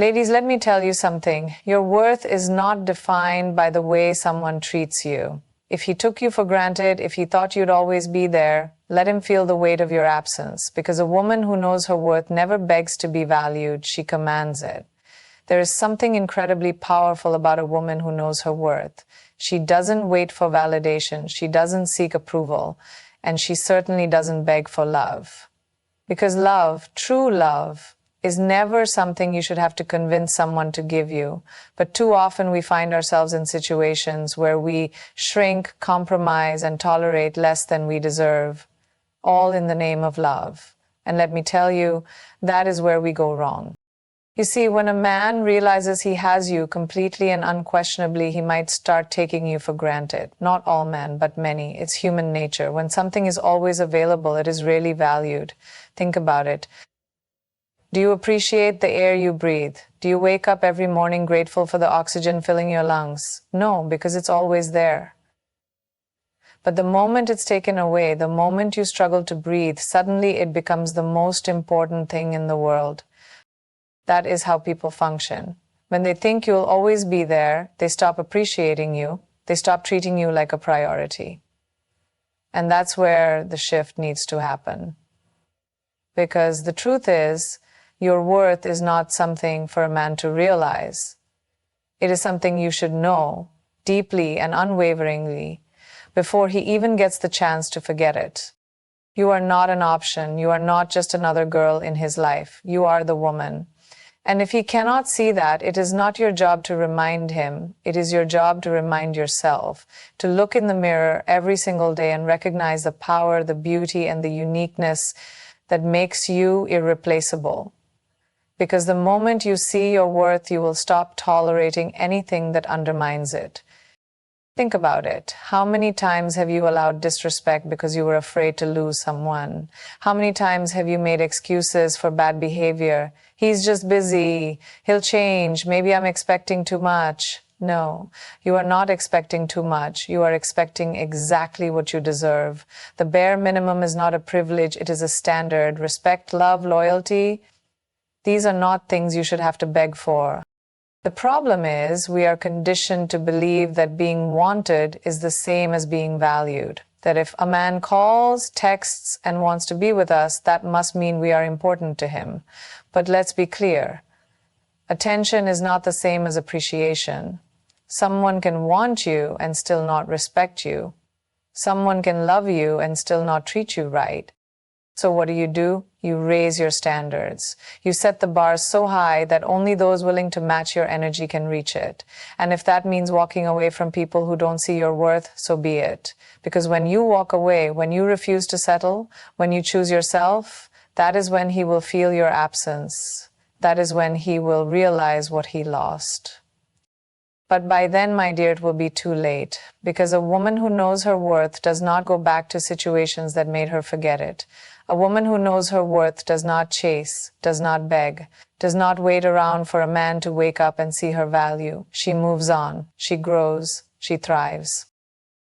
Ladies, let me tell you something. Your worth is not defined by the way someone treats you. If he took you for granted, if he thought you'd always be there, let him feel the weight of your absence, because a woman who knows her worth never begs to be valued, she commands it. There is something incredibly powerful about a woman who knows her worth. She doesn't wait for validation, she doesn't seek approval, and she certainly doesn't beg for love. Because love, true love, is never something you should have to convince someone to give you. But too often we find ourselves in situations where we shrink, compromise, and tolerate less than we deserve, all in the name of love. And let me tell you, that is where we go wrong. You see, when a man realizes he has you completely and unquestionably, he might start taking you for granted. Not all men, but many. It's human nature. When something is always available, it is rarely valued. Think about it. Do you appreciate the air you breathe? Do you wake up every morning grateful for the oxygen filling your lungs? No, because it's always there. But the moment it's taken away, the moment you struggle to breathe, suddenly it becomes the most important thing in the world. That is how people function. When they think you'll always be there, they stop appreciating you. They stop treating you like a priority. And that's where the shift needs to happen. Because the truth is, your worth is not something for a man to realize. It is something you should know deeply and unwaveringly before he even gets the chance to forget it. You are not an option. You are not just another girl in his life. You are the woman. And if he cannot see that, it is not your job to remind him. It is your job to remind yourself, to look in the mirror every single day and recognize the power, the beauty, and the uniqueness that makes you irreplaceable. Because the moment you see your worth, you will stop tolerating anything that undermines it. Think about it. How many times have you allowed disrespect because you were afraid to lose someone? How many times have you made excuses for bad behavior? He's just busy. He'll change. Maybe I'm expecting too much. No, you are not expecting too much. You are expecting exactly what you deserve. The bare minimum is not a privilege. It is a standard. Respect, love, loyalty. These are not things you should have to beg for. The problem is we are conditioned to believe that being wanted is the same as being valued. That if a man calls, texts, and wants to be with us, that must mean we are important to him. But let's be clear. Attention is not the same as appreciation. Someone can want you and still not respect you. Someone can love you and still not treat you right. So what do? You raise your standards. You set the bar so high that only those willing to match your energy can reach it. And if that means walking away from people who don't see your worth, so be it. Because when you walk away, when you refuse to settle, when you choose yourself, that is when he will feel your absence. That is when he will realize what he lost. But by then, my dear, it will be too late, because a woman who knows her worth does not go back to situations that made her forget it. A woman who knows her worth does not chase, does not beg, does not wait around for a man to wake up and see her value. She moves on, she grows, she thrives.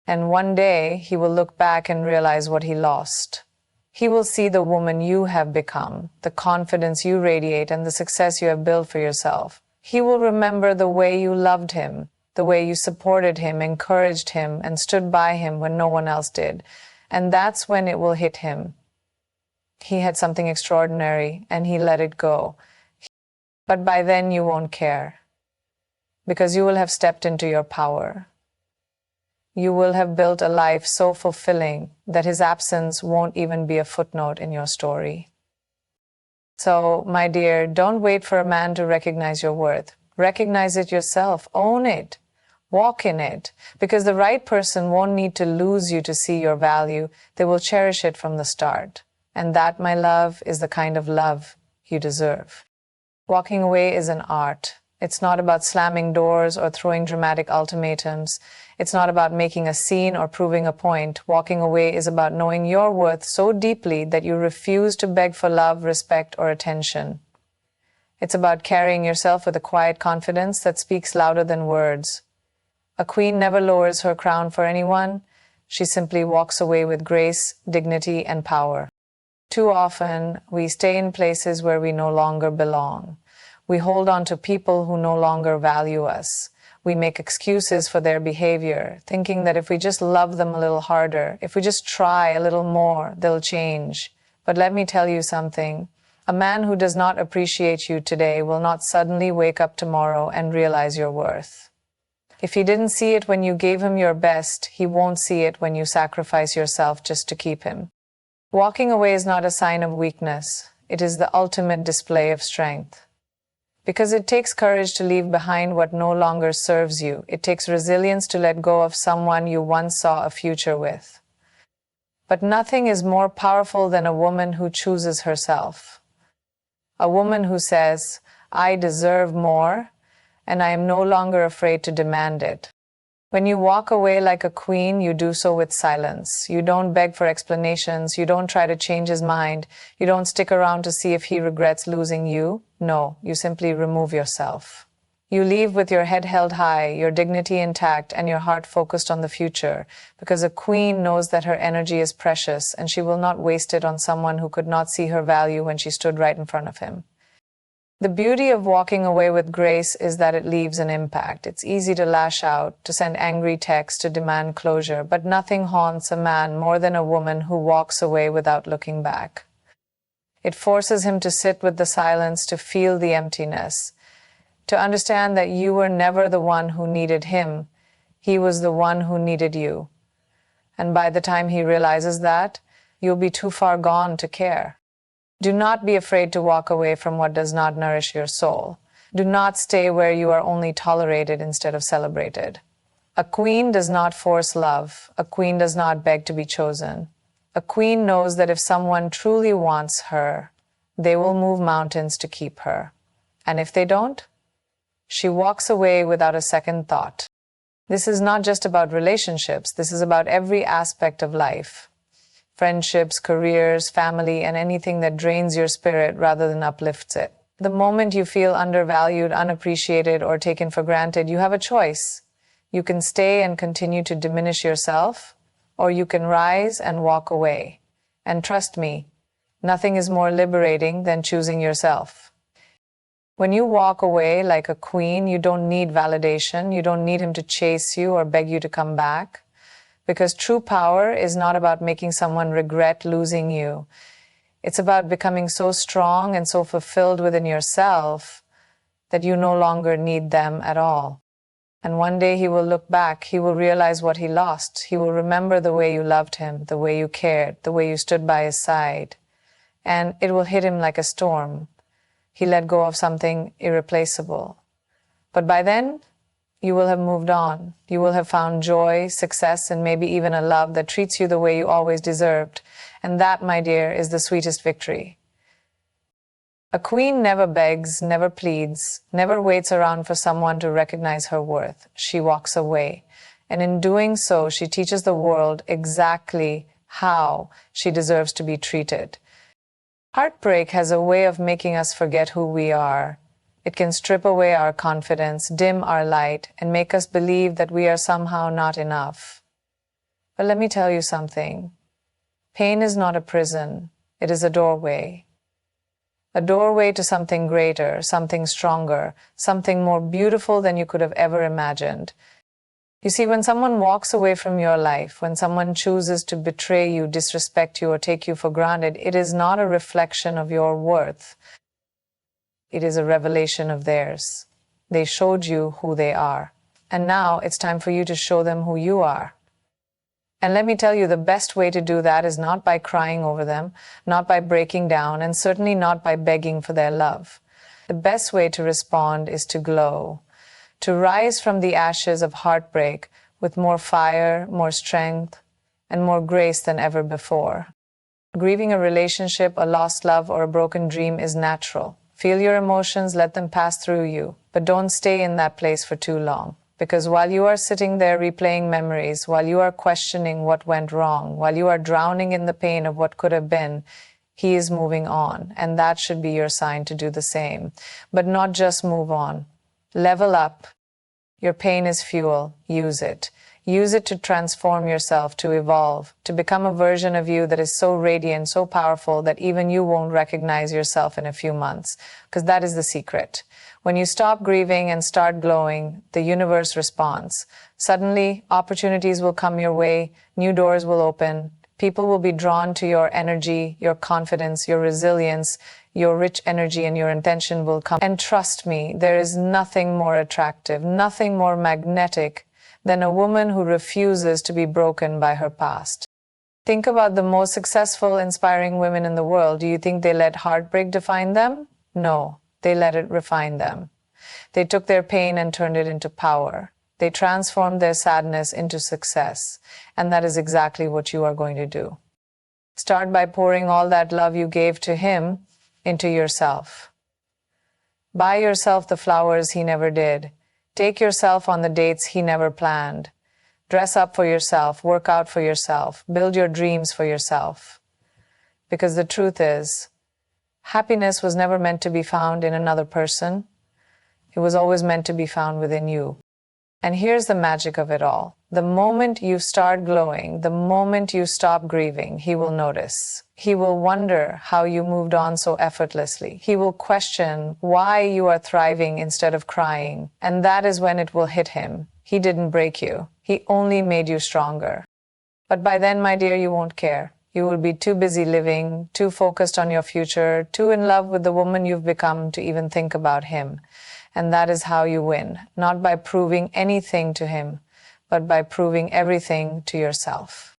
And one day, he will look back and realize what he lost. He will see the woman you have become, the confidence you radiate, and the success you have built for yourself. He will remember the way you loved him, the way you supported him, encouraged him, and stood by him when no one else did. And that's when it will hit him. He had something extraordinary, and he let it go. But by then you won't care, because you will have stepped into your power. You will have built a life so fulfilling that his absence won't even be a footnote in your story. So, my dear, don't wait for a man to recognize your worth. Recognize it yourself. Own it. Walk in it. Because the right person won't need to lose you to see your value. They will cherish it from the start. And that, my love, is the kind of love you deserve. Walking away is an art. It's not about slamming doors or throwing dramatic ultimatums. It's not about making a scene or proving a point. Walking away is about knowing your worth so deeply that you refuse to beg for love, respect, or attention. It's about carrying yourself with a quiet confidence that speaks louder than words. A queen never lowers her crown for anyone. She simply walks away with grace, dignity, and power. Too often, we stay in places where we no longer belong. We hold on to people who no longer value us. We make excuses for their behavior, thinking that if we just love them a little harder, if we just try a little more, they'll change. But let me tell you something. A man who does not appreciate you today will not suddenly wake up tomorrow and realize your worth. If he didn't see it when you gave him your best, he won't see it when you sacrifice yourself just to keep him. Walking away is not a sign of weakness. It is the ultimate display of strength. Because it takes courage to leave behind what no longer serves you. It takes resilience to let go of someone you once saw a future with. But nothing is more powerful than a woman who chooses herself. A woman who says, I deserve more, and I am no longer afraid to demand it. When you walk away like a queen, you do so with silence. You don't beg for explanations. You don't try to change his mind. You don't stick around to see if he regrets losing you. No, you simply remove yourself. You leave with your head held high, your dignity intact, and your heart focused on the future, because a queen knows that her energy is precious, and she will not waste it on someone who could not see her value when she stood right in front of him. The beauty of walking away with grace is that it leaves an impact. It's easy to lash out, to send angry texts, to demand closure, but nothing haunts a man more than a woman who walks away without looking back. It forces him to sit with the silence, to feel the emptiness, to understand that you were never the one who needed him. He was the one who needed you. And by the time he realizes that, you'll be too far gone to care. Do not be afraid to walk away from what does not nourish your soul. Do not stay where you are only tolerated instead of celebrated. A queen does not force love. A queen does not beg to be chosen. A queen knows that if someone truly wants her, they will move mountains to keep her. And if they don't, she walks away without a second thought. This is not just about relationships. This is about every aspect of life. Friendships, careers, family, and anything that drains your spirit rather than uplifts it. The moment you feel undervalued, unappreciated, or taken for granted, you have a choice. You can stay and continue to diminish yourself, or you can rise and walk away. And trust me, nothing is more liberating than choosing yourself. When you walk away like a queen, you don't need validation. You don't need him to chase you or beg you to come back. Because true power is not about making someone regret losing you. It's about becoming so strong and so fulfilled within yourself that you no longer need them at all. And one day he will look back, he will realize what he lost. He will remember the way you loved him, the way you cared, the way you stood by his side. And it will hit him like a storm. He let go of something irreplaceable. But by then, you will have moved on. You will have found joy, success, and maybe even a love that treats you the way you always deserved. And that, my dear, is the sweetest victory. A queen never begs, never pleads, never waits around for someone to recognize her worth. She walks away. And in doing so, she teaches the world exactly how she deserves to be treated. Heartbreak has a way of making us forget who we are. It can strip away our confidence, dim our light, and make us believe that we are somehow not enough. But let me tell you something. Pain is not a prison. It is a doorway. A doorway to something greater, something stronger, something more beautiful than you could have ever imagined. You see, when someone walks away from your life, when someone chooses to betray you, disrespect you, or take you for granted, it is not a reflection of your worth. It is a revelation of theirs. They showed you who they are. And now it's time for you to show them who you are. And let me tell you, the best way to do that is not by crying over them, not by breaking down, and certainly not by begging for their love. The best way to respond is to glow, to rise from the ashes of heartbreak with more fire, more strength, and more grace than ever before. Grieving a relationship, a lost love, or a broken dream is natural. Feel your emotions, let them pass through you, but don't stay in that place for too long. Because while you are sitting there replaying memories, while you are questioning what went wrong, while you are drowning in the pain of what could have been, he is moving on, and that should be your sign to do the same. But not just move on. Level up. Your pain is fuel. Use it. Use it to transform yourself, to evolve, to become a version of you that is so radiant, so powerful that even you won't recognize yourself in a few months. Because that is the secret. When you stop grieving and start glowing, the universe responds. Suddenly, opportunities will come your way, new doors will open, people will be drawn to your energy, your confidence, your resilience, your rich energy, and your intention will come. And trust me, there is nothing more attractive, nothing more magnetic than a woman who refuses to be broken by her past. Think about the most successful, inspiring women in the world. Do you think they let heartbreak define them? No, they let it refine them. They took their pain and turned it into power. They transformed their sadness into success. And that is exactly what you are going to do. Start by pouring all that love you gave to him into yourself. Buy yourself the flowers he never did. Take yourself on the dates he never planned. Dress up for yourself, work out for yourself, build your dreams for yourself. Because the truth is, happiness was never meant to be found in another person. It was always meant to be found within you. And here's the magic of it all. The moment you start glowing, the moment you stop grieving, he will notice. He will wonder how you moved on so effortlessly. He will question why you are thriving instead of crying. And that is when it will hit him. He didn't break you. He only made you stronger. But by then, my dear, you won't care. You will be too busy living, too focused on your future, too in love with the woman you've become to even think about him. And that is how you win, not by proving anything to him, but by proving everything to yourself.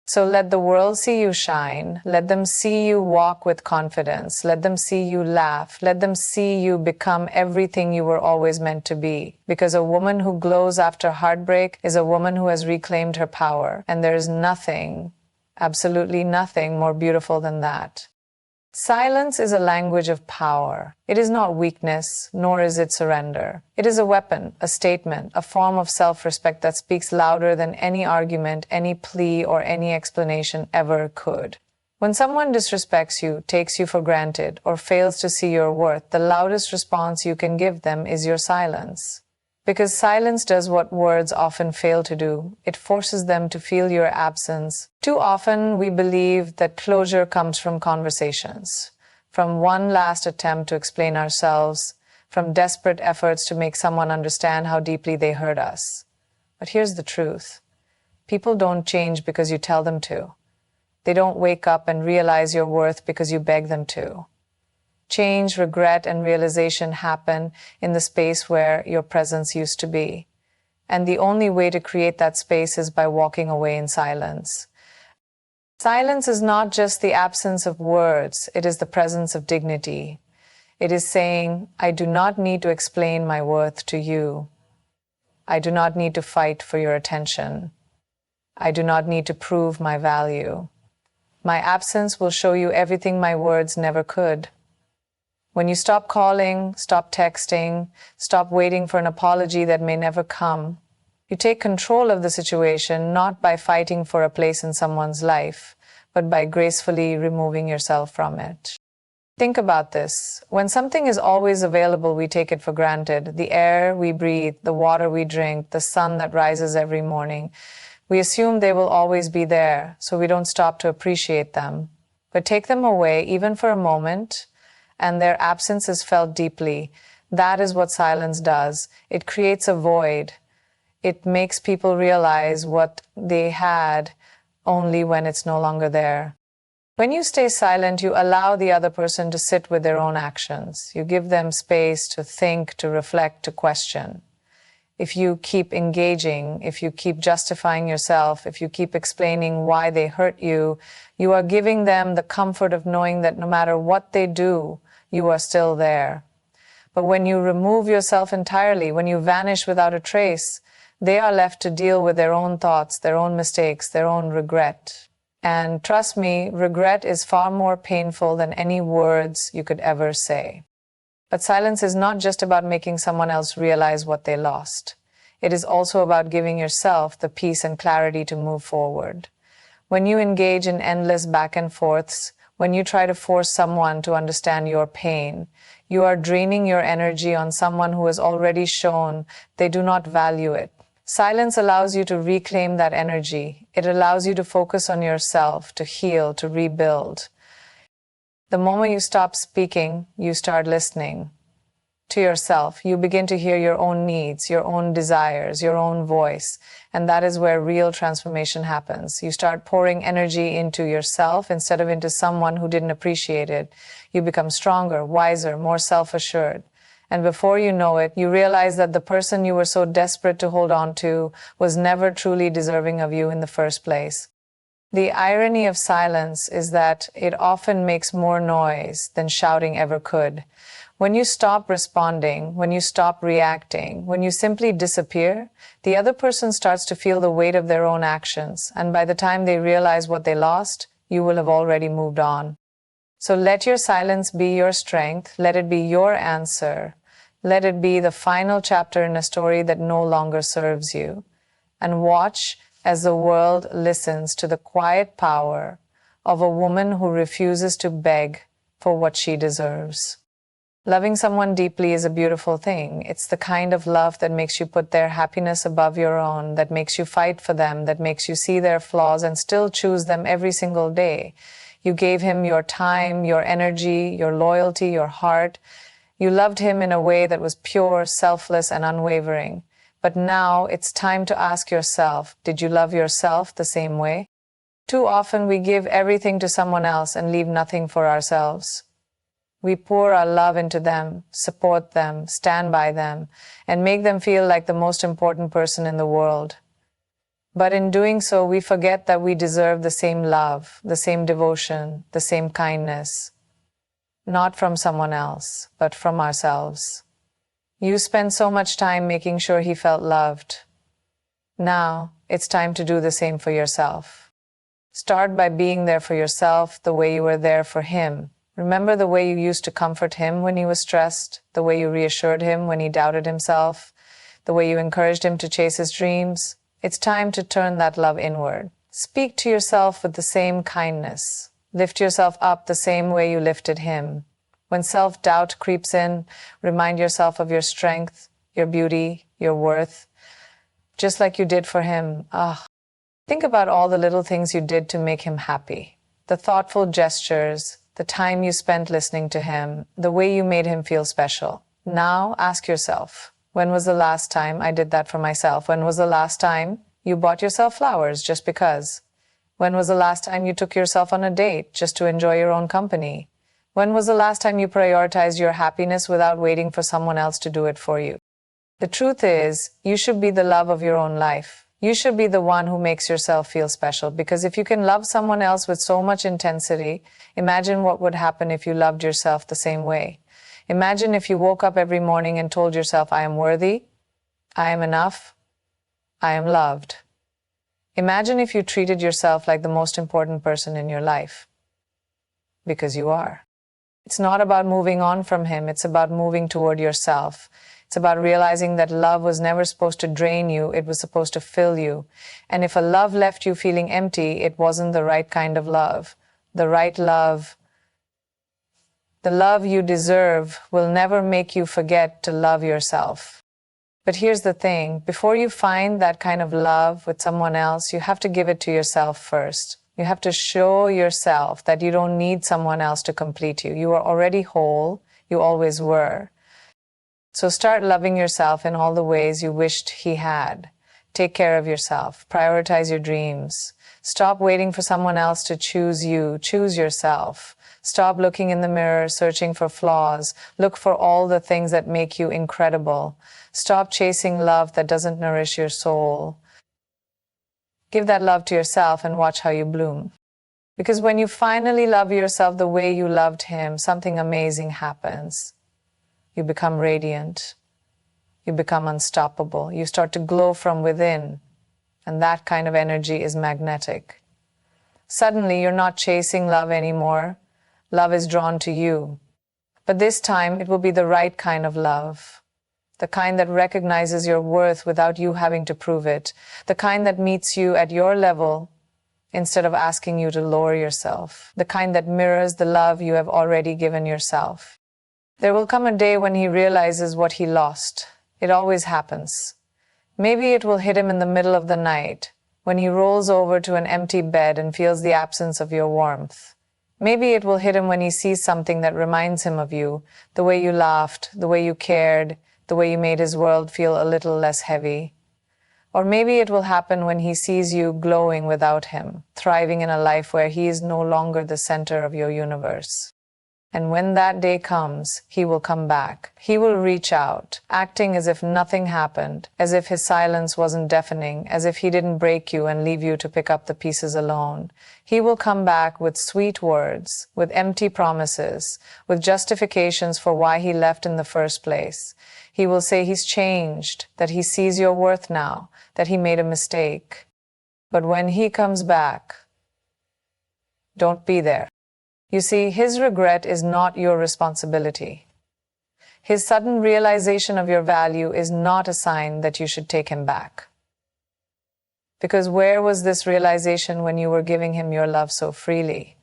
So let the world see you shine. Let them see you walk with confidence. Let them see you laugh. Let them see you become everything you were always meant to be. Because a woman who glows after heartbreak is a woman who has reclaimed her power. And there is nothing, absolutely nothing more beautiful than that. Silence is a language of power. It is not weakness, nor is it surrender. It is a weapon, a statement, a form of self-respect that speaks louder than any argument, any plea, or any explanation ever could. When someone disrespects you, takes you for granted, or fails to see your worth, the loudest response you can give them is your silence. Because silence does what words often fail to do. It forces them to feel your absence. Too often, we believe that closure comes from conversations, from one last attempt to explain ourselves, from desperate efforts to make someone understand how deeply they hurt us. But here's the truth. People don't change because you tell them to. They don't wake up and realize your worth because you beg them to. Change, regret, and realization happen in the space where your presence used to be. And the only way to create that space is by walking away in silence. Silence is not just the absence of words, it is the presence of dignity. It is saying, I do not need to explain my worth to you. I do not need to fight for your attention. I do not need to prove my value. My absence will show you everything my words never could. When you stop calling, stop texting, stop waiting for an apology that may never come, you take control of the situation not by fighting for a place in someone's life, but by gracefully removing yourself from it. Think about this. When something is always available, we take it for granted. The air we breathe, the water we drink, the sun that rises every morning. We assume they will always be there, so we don't stop to appreciate them. But take them away, even for a moment, and their absence is felt deeply. That is what silence does. It creates a void. It makes people realize what they had only when it's no longer there. When you stay silent, you allow the other person to sit with their own actions. You give them space to think, to reflect, to question. If you keep engaging, if you keep justifying yourself, if you keep explaining why they hurt you, you are giving them the comfort of knowing that no matter what they do, you are still there. But when you remove yourself entirely, when you vanish without a trace, they are left to deal with their own thoughts, their own mistakes, their own regret. And trust me, regret is far more painful than any words you could ever say. But silence is not just about making someone else realize what they lost. It is also about giving yourself the peace and clarity to move forward. When you engage in endless back and forths, when you try to force someone to understand your pain, you are draining your energy on someone who has already shown they do not value it. Silence allows you to reclaim that energy. It allows you to focus on yourself, to heal, to rebuild. The moment you stop speaking, you start listening to yourself. You begin to hear your own needs, your own desires, your own voice. And that is where real transformation happens. You start pouring energy into yourself instead of into someone who didn't appreciate it. You become stronger, wiser, more self-assured. And before you know it, you realize that the person you were so desperate to hold on to was never truly deserving of you in the first place. The irony of silence is that it often makes more noise than shouting ever could. When you stop responding, when you stop reacting, when you simply disappear, the other person starts to feel the weight of their own actions, and by the time they realize what they lost, you will have already moved on. So let your silence be your strength, let it be your answer, let it be the final chapter in a story that no longer serves you, and watch as the world listens to the quiet power of a woman who refuses to beg for what she deserves. Loving someone deeply is a beautiful thing. It's the kind of love that makes you put their happiness above your own, that makes you fight for them, that makes you see their flaws and still choose them every single day. You gave him your time, your energy, your loyalty, your heart. You loved him in a way that was pure, selfless, and unwavering. But now it's time to ask yourself, did you love yourself the same way? Too often we give everything to someone else and leave nothing for ourselves. We pour our love into them, support them, stand by them, and make them feel like the most important person in the world. But in doing so, we forget that we deserve the same love, the same devotion, the same kindness. Not from someone else, but from ourselves. You spent so much time making sure he felt loved. Now, it's time to do the same for yourself. Start by being there for yourself the way you were there for him. Remember the way you used to comfort him when he was stressed, the way you reassured him when he doubted himself, the way you encouraged him to chase his dreams. It's time to turn that love inward. Speak to yourself with the same kindness. Lift yourself up the same way you lifted him. When self-doubt creeps in, remind yourself of your strength, your beauty, your worth, just like you did for him. Think about all the little things you did to make him happy. The thoughtful gestures, the time you spent listening to him, the way you made him feel special. Now ask yourself, when was the last time I did that for myself? When was the last time you bought yourself flowers just because? When was the last time you took yourself on a date just to enjoy your own company? When was the last time you prioritized your happiness without waiting for someone else to do it for you? The truth is, you should be the love of your own life. You should be the one who makes yourself feel special, because if you can love someone else with so much intensity, imagine what would happen if you loved yourself the same way. Imagine if you woke up every morning and told yourself, I am worthy, I am enough, I am loved. Imagine if you treated yourself like the most important person in your life. Because you are. It's not about moving on from him, it's about moving toward yourself. It's about realizing that love was never supposed to drain you, it was supposed to fill you. And if a love left you feeling empty, it wasn't the right kind of love. The right love, the love you deserve, will never make you forget to love yourself. But here's the thing, before you find that kind of love with someone else, you have to give it to yourself first. You have to show yourself that you don't need someone else to complete you. You are already whole. You always were. So start loving yourself in all the ways you wished he had. Take care of yourself. Prioritize your dreams. Stop waiting for someone else to choose you. Choose yourself. Stop looking in the mirror, searching for flaws. Look for all the things that make you incredible. Stop chasing love that doesn't nourish your soul. Give that love to yourself and watch how you bloom. Because when you finally love yourself the way you loved him, something amazing happens. You become radiant. You become unstoppable. You start to glow from within. And that kind of energy is magnetic. Suddenly, you're not chasing love anymore. Love is drawn to you. But this time, it will be the right kind of love. The kind that recognizes your worth without you having to prove it. The kind that meets you at your level instead of asking you to lower yourself. The kind that mirrors the love you have already given yourself. There will come a day when he realizes what he lost. It always happens. Maybe it will hit him in the middle of the night, when he rolls over to an empty bed and feels the absence of your warmth. Maybe it will hit him when he sees something that reminds him of you, the way you laughed, the way you cared, the way you made his world feel a little less heavy. Or maybe it will happen when he sees you glowing without him, thriving in a life where he is no longer the center of your universe. And when that day comes, he will come back. He will reach out, acting as if nothing happened, as if his silence wasn't deafening, as if he didn't break you and leave you to pick up the pieces alone. He will come back with sweet words, with empty promises, with justifications for why he left in the first place. He will say he's changed, that he sees your worth now, that he made a mistake. But when he comes back, don't be there. You see, his regret is not your responsibility. His sudden realization of your value is not a sign that you should take him back. Because where was this realization when you were giving him your love so freely?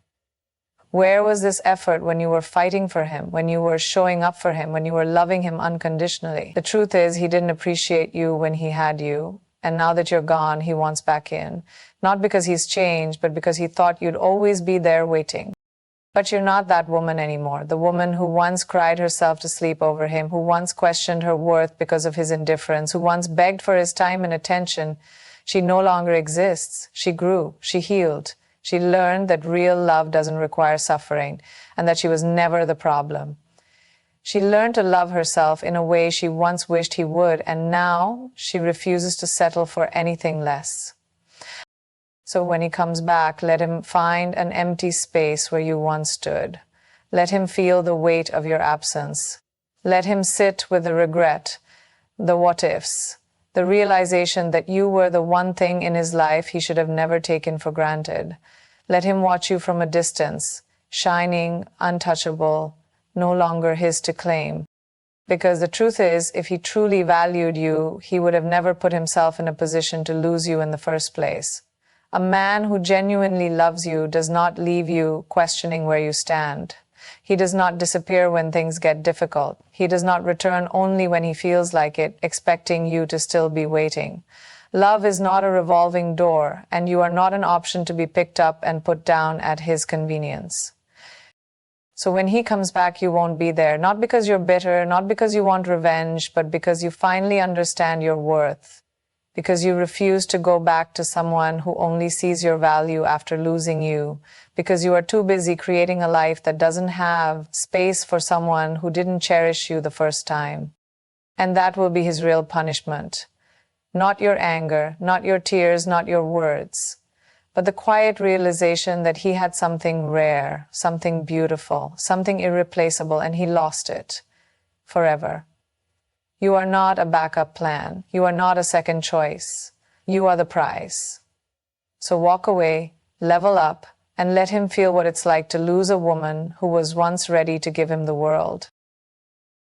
Where was this effort when you were fighting for him, when you were showing up for him, when you were loving him unconditionally? The truth is, he didn't appreciate you when he had you, and now that you're gone, he wants back in. Not because he's changed, but because he thought you'd always be there waiting. But you're not that woman anymore, the woman who once cried herself to sleep over him, who once questioned her worth because of his indifference, who once begged for his time and attention. She no longer exists. She grew. She healed. She learned that real love doesn't require suffering, and that she was never the problem. She learned to love herself in a way she once wished he would, and now she refuses to settle for anything less. So when he comes back, let him find an empty space where you once stood. Let him feel the weight of your absence. Let him sit with the regret, the what-ifs, the realization that you were the one thing in his life he should have never taken for granted. Let him watch you from a distance, shining, untouchable, no longer his to claim. Because the truth is, if he truly valued you, he would have never put himself in a position to lose you in the first place. A man who genuinely loves you does not leave you questioning where you stand. He does not disappear when things get difficult. He does not return only when he feels like it, expecting you to still be waiting. Love is not a revolving door, and you are not an option to be picked up and put down at his convenience. So when he comes back, you won't be there, not because you're bitter, not because you want revenge, but because you finally understand your worth. Because you refuse to go back to someone who only sees your value after losing you, because you are too busy creating a life that doesn't have space for someone who didn't cherish you the first time. And that will be his real punishment. Not your anger, not your tears, not your words, but the quiet realization that he had something rare, something beautiful, something irreplaceable, and he lost it forever. You are not a backup plan. You are not a second choice. You are the prize. So walk away, level up, and let him feel what it's like to lose a woman who was once ready to give him the world.